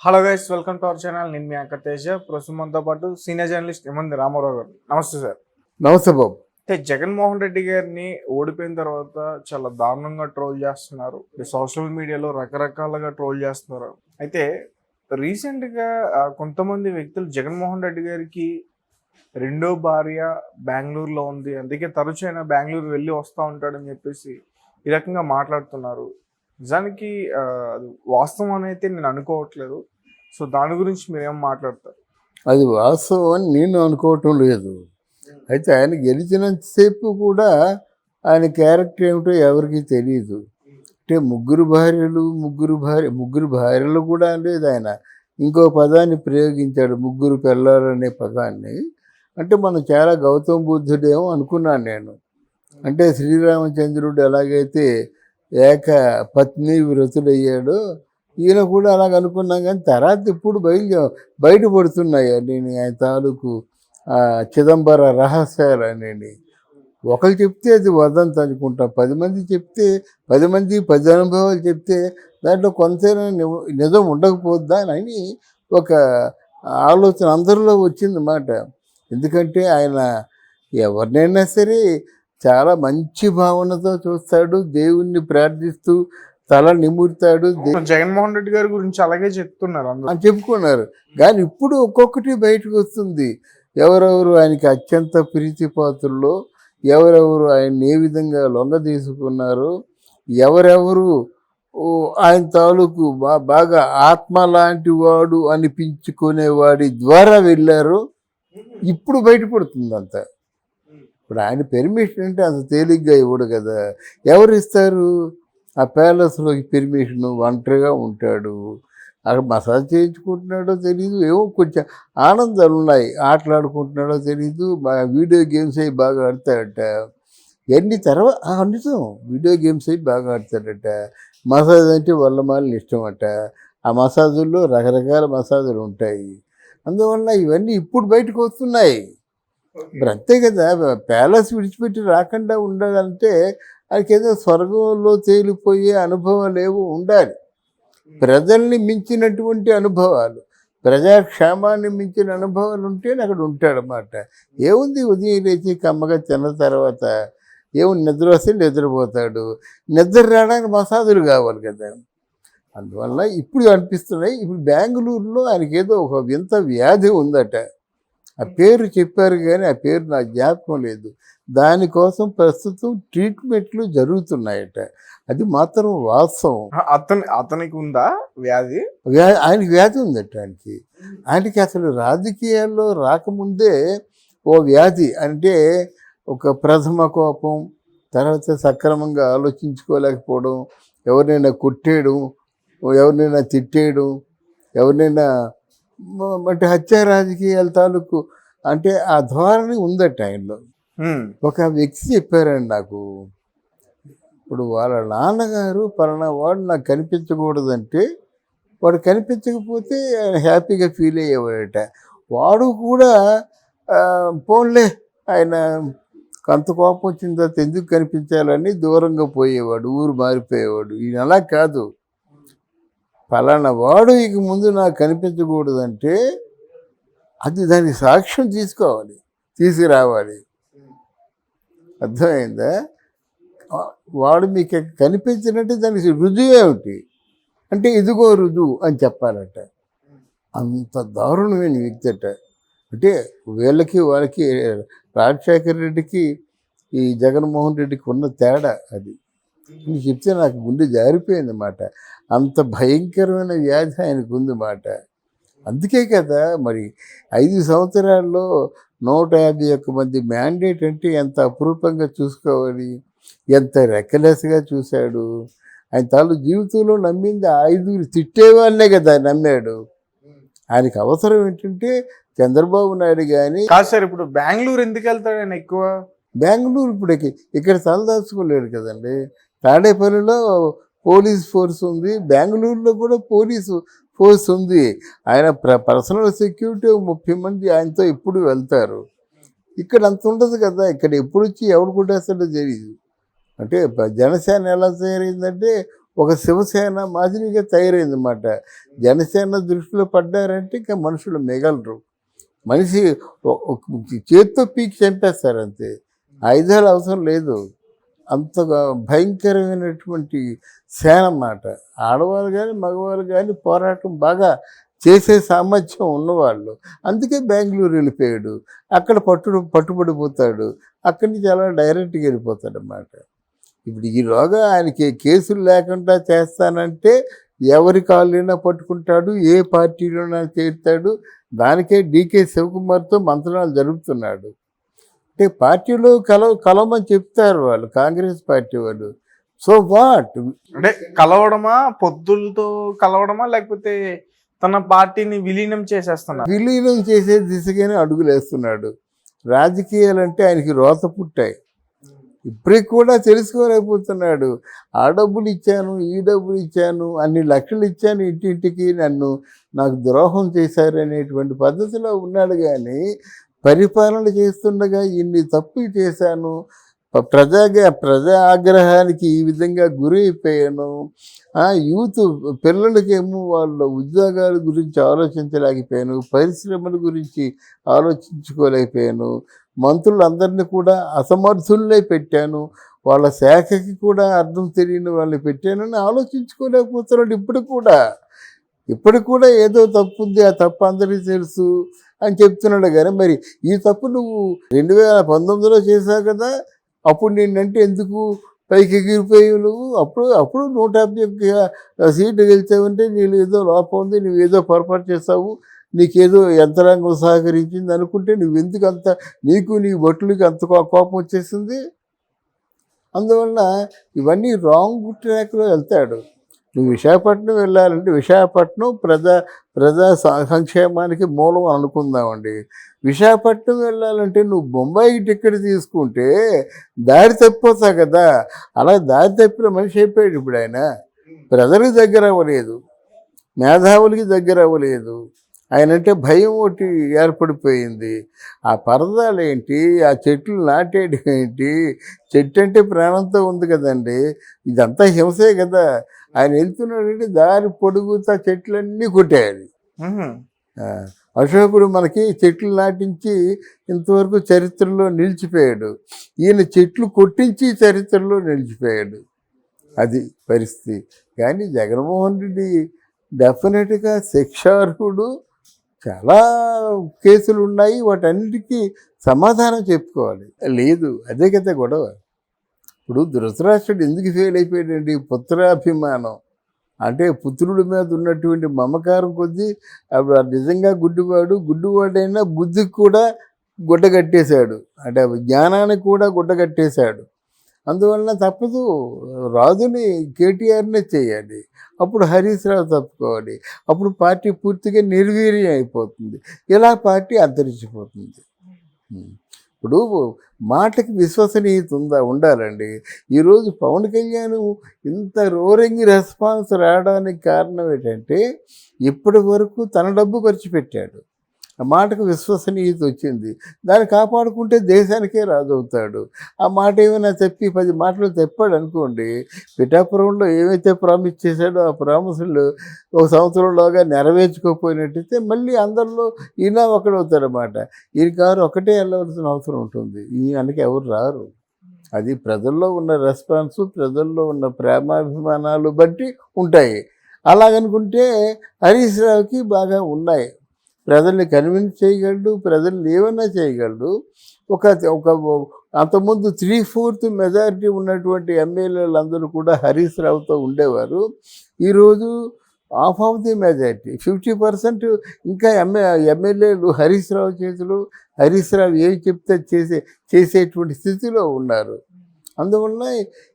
Hello guys, welcome to our channel. నేను మీ anchor Teja. ప్రస్తుతం మనతో పాటు సీనియర్ జర్నలిస్ట్ ఎమ్మంది రామారావు గారు. నమస్తే సార్. నమస్తే బాబు. అయితే జగన్మోహన్ రెడ్డి గారిని ఓడిపోయిన తర్వాత చాలా దారుణంగా ట్రోల్ చేస్తున్నారు. సోషల్ మీడియాలో రకరకాలుగా ట్రోల్ చేస్తున్నారు. అయితే రీసెంట్గా కొంతమంది వ్యక్తులు జగన్మోహన్ రెడ్డి గారికి రెండో భార్య బెంగళూరులో ఉంది, అందుకే తరచు అయినా బెంగళూరు వెళ్ళి వస్తూ ఉంటాడని చెప్పేసి ఈ రకంగా మాట్లాడుతున్నారు. నిజానికి అది వాస్తవం అని అయితే నేను అనుకోవట్లేదు. సో దాని గురించి మీరేం మాట్లాడతారు? అది వాస్తవం అని నేను అనుకోవటం లేదు. అయితే ఆయన గెలిచినంతసేపు కూడా ఆయన క్యారెక్టర్ ఏమిటో ఎవరికి తెలియదు. అంటే ముగ్గురు భార్యలు కూడా లేదు ఆయన. ఇంకో పదాన్ని ప్రయోగించాడు, ముగ్గురు పిల్లలనే పదాన్ని. అంటే మనం చాలా గౌతమ బుద్ధుడేమో అనుకున్నాను నేను. అంటే శ్రీరామచంద్రుడు ఎలాగైతే ఏక పత్ని వ్రతుడయ్యాడో ఈయన కూడా అలాగ అనుకున్నాం. కానీ తర్వాత ఇప్పుడు బయటపడుతున్నాయి నేను ఆయన తాలూకు చిదంబర రహస్యాలు అనేది. ఒకరు చెప్తే అది వదంత అనుకుంటాం, 10 మంది చెప్తే 10 మంది 10 అనుభవాలు చెప్తే దాంట్లో కొంతైనా నిజం ఉండకపోద్దా అని ఒక ఆలోచన అందరిలో వచ్చిందన్నమాట. ఎందుకంటే ఆయన ఎవరినైనా సరే చాలా మంచి భావనతో చూస్తాడు, దేవుణ్ణి ప్రార్థిస్తూ తల నిమురుతాడు. జగన్మోహన్ రెడ్డి గారి గురించి అలాగే చెప్తున్నారు అని చెప్పుకున్నారు. కానీ ఇప్పుడు ఒక్కొక్కటి బయటకు వస్తుంది. ఎవరెవరు ఆయనకి అత్యంత ప్రీతిపాత్రుల్లో, ఎవరెవరు ఆయన్ని ఏ విధంగా లొంగ తీసుకున్నారు, ఎవరెవరు ఆయన తాలూకు బాగా ఆత్మ లాంటి వాడు అనిపించుకునేవాడి ద్వారా వెళ్ళారు. ఇప్పుడు బయటపడుతుంది అంతా. ఇప్పుడు ఆయన పెర్మిషన్ అంటే అంత తేలిగ్గా ఇవ్వడు కదా. ఎవరు ఇస్తారు? ఆ ప్యాలెస్లోకి పెర్మిషన్ ఒంటరిగా ఉంటాడు, అక్కడ మసాజ్ చేయించుకుంటున్నాడో తెలీదు, ఏవో కొంచెం ఆనందాలు ఉన్నాయి, ఆటలాడుకుంటున్నాడో తెలీదు. వీడియో గేమ్స్ అవి బాగా ఆడతాడట. ఎన్ని తర్వాత నిజం, వీడియో గేమ్స్ అవి బాగా ఆడతాడట. మసాజ్ అంటే వల్లమాలని ఇష్టం అట. ఆ మసాజుల్లో రకరకాల మసాజులు ఉంటాయి. అందువల్ల ఇవన్నీ ఇప్పుడు బయటకు వస్తున్నాయి. ఇప్పుడు అంతే కదా. ప్యాలెస్ విడిచిపెట్టి రాకుండా ఉండాలంటే ఆయనకి ఏదో స్వర్గంలో తేలిపోయే అనుభవాలు ఏవో ఉండాలి. ప్రజల్ని మించినటువంటి అనుభవాలు, ప్రజాక్షేమాన్ని మించిన అనుభవాలు ఉంటేనే అక్కడ ఉంటాడన్నమాట. ఏముంది, ఉదయం లేచి కమ్మగా తిన్న తర్వాత ఏముంది, నిద్ర వస్తే నిద్రపోతాడు. నిద్ర రావడానికి మసాజులు కావాలి కదా. అందువల్ల ఇప్పుడు అనిపిస్తున్నాయి. ఇప్పుడు బెంగళూరులో ఆయనకి ఏదో ఒక వింత వ్యాధి ఉందట. ఆ పేరు చెప్పారు కానీ ఆ పేరు నాకు జ్ఞాపకం లేదు. దానికోసం ప్రస్తుతం ట్రీట్మెంట్లు జరుగుతున్నాయట. అది మాత్రం వాస్తవం. అతనికి ఉందా వ్యాధి? ఆయనకి వ్యాధి ఉందట. ఆయనకి అసలు రాజకీయాల్లో రాకముందే ఓ వ్యాధి, అంటే ఒక ప్రథమ కోపం, తర్వాత సక్రమంగా ఆలోచించుకోలేకపోవడం, ఎవరినైనా కొట్టేయడం, ఎవరినైనా తిట్టేయడం, ఎవరినైనా అంటే హత్యా రాజకీయాల తాలూకు అంటే ఆ ధోరణి ఉందట ఆయనలో. ఒక వ్యక్తి చెప్పారండి నాకు, ఇప్పుడు వాళ్ళ నాన్నగారు పలానా వాడు నాకు కనిపించకూడదంటే వాడు కనిపించకపోతే ఆయన హ్యాపీగా ఫీల్ అయ్యేవాడట. వాడు కూడా పోన్లే ఆయన కొంత కోపం వచ్చిన తర్వాత ఎందుకు కనిపించాలని దూరంగా పోయేవాడు, ఊరు మారిపోయేవాడు. ఈయన అలా కాదు, పలానా వాడు ఇక ముందు నాకు కనిపించకూడదంటే అది దానికి సాక్ష్యం తీసుకురావాలి. అర్థమైందా? వాడు మీకు కనిపించినట్టు దానికి రుజువు ఏమిటి అంటే ఇదిగో రుజువు అని చెప్పాలట. అంత దారుణమైన వ్యక్తి అట. అంటే వాళ్ళకి రాజశేఖర రెడ్డికి ఈ జగన్మోహన్ రెడ్డికి ఉన్న తేడా అది. నీకు చెప్తే నాకు గుండె జారిపోయింది అన్నమాట. అంత భయంకరమైన వ్యాధి ఆయనకు ఉంది మాట. అందుకే కదా మరి 5 సంవత్సరాల్లో 151 మంది మ్యాండేట్ అంటే ఎంత అపురూపంగా చూసుకోవాలి, ఎంత రెక్కలెస్గా చూశాడు. ఆయన తాను జీవితంలో నమ్మింది 5 తిట్టేవాళ్ళనే కదా నమ్మాడు. ఆయనకి అవసరం ఏంటంటే చంద్రబాబు నాయుడు కానీ కాదు సార్. ఇప్పుడు బెంగళూరు ఎందుకు వెళ్తాడు ఆయన ఎక్కువ? బెంగళూరు ఇప్పుడు ఇక్కడ తలదాచుకోలేడు కదండి. తాడేపల్లిలో పోలీస్ ఫోర్స్ ఉంది, బెంగళూరులో కూడా పోలీసు ఫోర్స్ ఉంది. ఆయన పర్సనల్ సెక్యూరిటీ 30 మంది ఆయనతో ఎప్పుడు వెళ్తారు. ఇక్కడ అంత ఉండదు కదా. ఇక్కడ ఎప్పుడు వచ్చి ఎవడు కొట్టేస్తాడో తెలియదు. అంటే జనసేన ఎలా తయారైందంటే ఒక శివసేన మాదిరిగా తయారైందన్నమాట. జనసేన దృష్టిలో పడ్డారంటే ఇంకా మనుషులు మిగలరు. మనిషి చేత్తో పీకి చంపేస్తారు అంతే. ఆయుధాలు అవసరం లేదు. అంతగా భయంకరమైనటువంటి సేన అన్నమాట. ఆడవాళ్ళు కానీ మగవాళ్ళు కానీ పోరాటం బాగా చేసే సామర్థ్యం ఉన్నవాళ్ళు. అందుకే బెంగళూరు వెళ్ళిపోయాడు. అక్కడ పట్టుబడిపోతాడు. అక్కడి నుంచి అలా డైరెక్ట్గా వెళ్ళిపోతాడు అన్నమాట. ఇప్పుడు ఈలోగా ఆయనకి కేసులు లేకుండా చేస్తానంటే ఎవరి కాళ్ళైనా పట్టుకుంటాడు, ఏ పార్టీలోనైనా చేరుతాడు. దానికే డీకే శివకుమార్తో మంత్రాలు జరుపుతున్నాడు. అంటే పార్టీలో కలవమని చెప్తారు వాళ్ళు, కాంగ్రెస్ పార్టీ వాళ్ళు. So what? అంటే కలవడమా, పొత్తులతో కలవడమా, లేకపోతే తన పార్టీని విలీనం చేసేస్తున్నారు? విలీనం చేసే దిశగానే అడుగులు వేస్తున్నాడు. రాజకీయాలంటే ఆయనకి రోత పుట్టాయి. ఇప్పటికి కూడా తెలుసుకోలేకపోతున్నాడు. ఆ డబ్బులు ఇచ్చాను, ఈ డబ్బులు ఇచ్చాను, అన్ని లక్షలు ఇచ్చాను ఇంటింటికి, నాకు ద్రోహం చేశారనేటువంటి పద్ధతిలో ఉన్నాడు. కానీ పరిపాలన చేస్తుండగా ఇన్ని తప్పులు చేశాను, ప్రజా ఆగ్రహానికి ఈ విధంగా గురి అయిపోయాను. యూత్ పిల్లలకేమో వాళ్ళ ఉద్యోగాల గురించి ఆలోచించలేకపోయాను, పరిశ్రమల గురించి ఆలోచించుకోలేకపోయాను, మంత్రులందరినీ కూడా అసమర్థుల్లే పెట్టాను, వాళ్ళ శాఖకి కూడా అర్థం తెలియని వాళ్ళని పెట్టానని ఆలోచించుకోలేకపోతున్నాడు. ఇప్పుడు కూడా ఏదో తప్పు ఉంది, ఆ తప్పు అందరికీ తెలుసు అని చెప్తున్నాడు. కానీ మరి ఈ తప్పు నువ్వు 2019లో చేశావు కదా, అప్పుడు నిన్నంటే ఎందుకు పైకి ఎగిరిపోయావు నువ్వు? అప్పుడు 151 సీట్లు గెలిచావంటే నీళ్ళు ఏదో లోపం ఉంది, నువ్వేదో పొరపాటు చేస్తావు, నీకేదో యంత్రాంగం సహకరించింది అనుకుంటే నువ్వెందుకు అంత, నీకు నీ బొట్టులకి అంత కోపం వచ్చేసింది? అందువల్ల ఇవన్నీ రాంగ్ ట్రాక్లో వెళ్తాడు. నువ్వు విశాఖపట్నం వెళ్ళాలంటే విశాఖపట్నం ప్రజా సంక్షేమానికి మూలం అనుకుందామండి. విశాఖపట్నం వెళ్ళాలంటే నువ్వు బొంబాయికి టికెట్ తీసుకుంటే దారి తప్పిపోతావు కదా. అలా దారి తప్పిన మనిషి అయిపోయాడు ఇప్పుడు ఆయన. ప్రజలకు దగ్గర అవ్వలేదు, మేధావులకి దగ్గర అవ్వలేదు. ఆయనంటే భయం ఒకటి ఏర్పడిపోయింది. ఆ పరదాలు ఏంటి, ఆ చెట్లు నాటేయడం ఏంటి? చెట్టు అంటే ప్రాణంతో ఉంది కదండి, ఇదంతా హింసే కదా. ఆయన వెళ్తున్నాడంటే దారి పొడుగుతా చెట్లన్నీ కొట్టేయాలి. అశోకుడు మనకి చెట్లు నాటించి ఇంతవరకు చరిత్రలో నిలిచిపోయాడు. ఈయన చెట్లు కొట్టించి చరిత్రలో నిలిచిపోయాడు. అది పరిస్థితి. కానీ జగన్మోహన్ రెడ్డి డెఫినెట్గా శిక్షార్హుడు. చాలా కేసులు ఉన్నాయి, వాటన్నిటికీ సమాధానం చెప్పుకోవాలి. లేదు, అదే కదా గొడవ. ఇప్పుడు ధృతరాష్ట్రుడు ఎందుకు ఫెయిల్ అయిపోయాడండి? పుత్రాభిమానం, అంటే పుత్రుడి మీద ఉన్నటువంటి మమకారం కొద్దీ అప్పుడు నిజంగా గుడ్డివాడైనా బుద్ధికి కూడా గుడ్డ కట్టేశాడు, అంటే జ్ఞానానికి కూడా గుడ్డ కట్టేశాడు. అందువలన తప్పదు, రాజుని కేటీఆర్నే చేయాలి, అప్పుడు హరీష్ రావు తప్పుకోవాలి, అప్పుడు పార్టీ పూర్తిగా నిర్వీర్యం అయిపోతుంది, ఇలా పార్టీ అంతరించిపోతుంది. ఇప్పుడు మాటకి విశ్వసనీయత ఉండాలండి. ఈరోజు పవన్ కళ్యాణ్ ఇంత రోరింగ్ రెస్పాన్స్ రావడానికి కారణం ఏంటంటే ఇప్పటి వరకు తన డబ్బు ఖర్చు పెట్టాడు, ఆ మాటకు విశ్వసనీయత వచ్చింది. దాన్ని కాపాడుకుంటే దేశానికే రాజవుతాడు. ఆ మాట ఏమైనా చెప్పి 10 మాటలు చెప్పాడు అనుకోండి, పిఠాపురంలో ఏవైతే ప్రామిస్ చేశాడో ఆ ప్రామిసులు 1 సంవత్సరంలోగా నెరవేర్చుకోకపోయినట్టయితే మళ్ళీ అందరిలో ఈయన ఒకడవుతాడనమాట. ఈయన కారు ఒకటే వెళ్ళవలసిన అవసరం ఉంటుంది, ఈయనకి ఎవరు రారు. అది ప్రజల్లో ఉన్న రెస్పాన్స్, ప్రజల్లో ఉన్న ప్రేమాభిమానాలు బట్టి ఉంటాయి. అలాగనుకుంటే హరీష్ రావుకి బాగా ఉన్నాయి, ప్రజల్ని కన్విన్స్ చేయగలడు, ప్రజల్ని ఏమన్నా చేయగలడు. ఒక అంతకుముందు 3/4 మెజారిటీ ఉన్నటువంటి ఎమ్మెల్యేలు అందరూ కూడా హరీష్ రావుతో ఉండేవారు. ఈరోజు హాఫ్ ఆఫ్ ది మెజారిటీ 50% ఇంకా ఎమ్మెల్యేలు హరీష్ రావు చేతిలో, హరీష్ రావు ఏం చెప్తే చేసేటువంటి స్థితిలో ఉన్నారు. అందువల్ల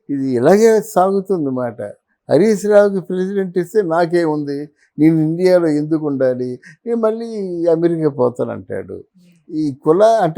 ఇది ఇలాగే సాగుతుందన్నమాట. హరీష్ రావుకి ప్రెసిడెంట్ ఇస్తే నాకేముంది, నేను ఇండియాలో ఎందుకు ఉండాలి, నేను మళ్ళీ అమెరికా పోతానంటాడు. ఈ కుల అంటే